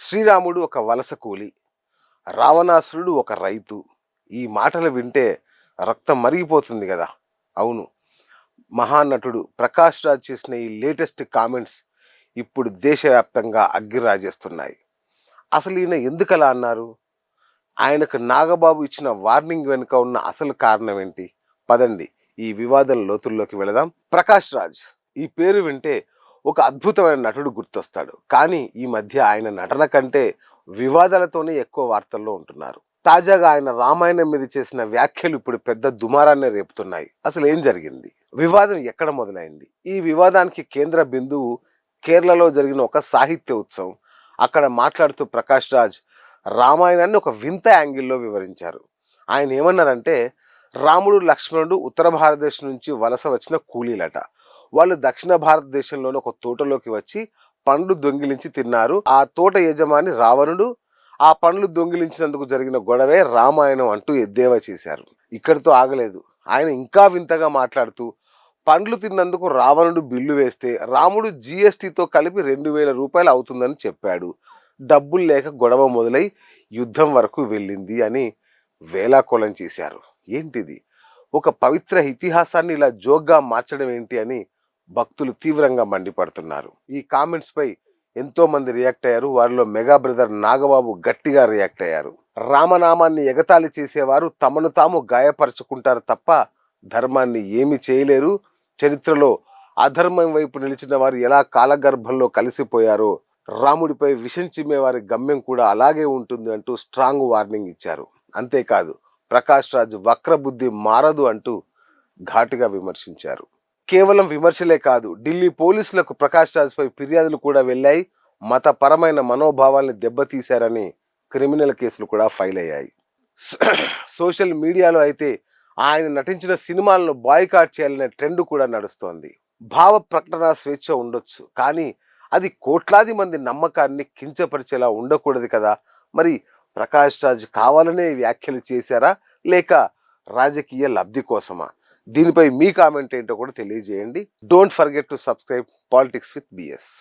శ్రీరాముడు ఒక వలస కూలి, రావణాసురుడు ఒక రైతు. ఈ మాటలు వింటే రక్తం మరిగిపోతుంది కదా. అవును, మహానటుడు ప్రకాష్ రాజ్ చేసిన ఈ లేటెస్ట్ కామెంట్స్ ఇప్పుడు దేశవ్యాప్తంగా అగ్గిరాజేస్తున్నాయి. అసలు ఈయన ఎందుకలా అన్నారు? ఆయనకు నాగబాబు ఇచ్చిన వార్నింగ్ వెనుక ఉన్న అసలు కారణం ఏంటి? పదండి ఈ వివాదం లోతుల్లోకి వెళదాం. ప్రకాష్ రాజ్ ఈ పేరు వింటే ఒక అద్భుతమైన నటుడు గుర్తొస్తాడు. కానీ ఈ మధ్య ఆయన నటన కంటే వివాదాలతోనే ఎక్కువ వార్తల్లో ఉంటున్నారు. తాజాగా ఆయన రామాయణం మీద చేసిన వ్యాఖ్యలు ఇప్పుడు పెద్ద దుమారాన్ని రేపుతున్నాయి. అసలు ఏం జరిగింది? వివాదం ఎక్కడ మొదలైంది? ఈ వివాదానికి కేంద్ర బిందువు కేరళలో జరిగిన ఒక సాహిత్య ఉత్సవం. అక్కడ మాట్లాడుతూ ప్రకాష్ రాజ్ రామాయణాన్ని ఒక వింత యాంగిల్లో వివరించారు. ఆయన ఏమన్నారంటే, రాముడు లక్ష్మణుడు ఉత్తర భారతదేశం నుంచి వలస వచ్చిన కూలీలట. వాళ్ళు దక్షిణ భారతదేశంలోని ఒక తోటలోకి వచ్చి పండ్లు దొంగిలించి తిన్నారు. ఆ తోట యజమాని రావణుడు ఆ పండ్లు దొంగిలించినందుకు జరిగిన గొడవే రామాయణం అంటూ ఎద్దేవా చేశారు. ఇక్కడితో ఆగలేదు. ఆయన ఇంకా వింతగా మాట్లాడుతూ, పండ్లు తిన్నందుకు రావణుడు బిల్లు వేస్తే రాముడు జీఎస్టీతో కలిపి 2000 రూపాయలు అవుతుందని చెప్పాడు. డబ్బులు లేక గొడవ మొదలై యుద్ధం వరకు వెళ్ళింది అని వేలాకోళం చేశారు. ఏంటిది? ఒక పవిత్ర ఇతిహాసాన్ని ఇలా జోక్గా మార్చడం ఏంటి అని భక్తులు తీవ్రంగా మండిపడుతున్నారు. ఈ కామెంట్స్ పై ఎంతో మంది రియాక్ట్ అయ్యారు. వారిలో మెగా బ్రదర్ నాగబాబు గట్టిగా రియాక్ట్ అయ్యారు. రామనామాన్ని ఎగతాళి చేసేవారు తమను తాము గాయపరుచుకుంటారు తప్ప ధర్మాన్ని ఏమి చేయలేరు. చరిత్రలో అధర్మం వైపు నిలిచిన వారు ఎలా కాలగర్భంలో కలిసిపోయారో రాముడిపై విషం చిమ్మే వారి గమ్యం కూడా అలాగే ఉంటుంది అంటూ స్ట్రాంగ్ వార్నింగ్ ఇచ్చారు. అంతేకాదు, ప్రకాష్ రాజ్ వక్రబుద్ధి మారదు అంటూ ఘాటుగా విమర్శించారు. కేవలం విమర్శలే కాదు, ఢిల్లీ పోలీసులకు ప్రకాష్ రాజ్ పై ఫిర్యాదులు కూడా వెళ్ళాయి. మతపరమైన మనోభావాల్ని దెబ్బతీశారని క్రిమినల్ కేసులు కూడా ఫైల్ అయ్యాయి. సోషల్ మీడియాలో అయితే ఆయన నటించిన సినిమాలను బాయ్కాట్ చేయాలనే ట్రెండ్ కూడా నడుస్తోంది. భావ ప్రకటన స్వేచ్ఛ ఉండొచ్చు, కానీ అది కోట్లాది మంది నమ్మకాన్ని కించపరిచేలా ఉండకూడదు కదా. మరి ప్రకాష్ రాజ్ కావాలనే వ్యాఖ్యలు చేశారా, లేక రాజకీయ లబ్ధి కోసమా? దీనిపై మీ కామెంట్ ఏంటో కూడా తెలియజేయండి. Don't forget to subscribe politics with BS.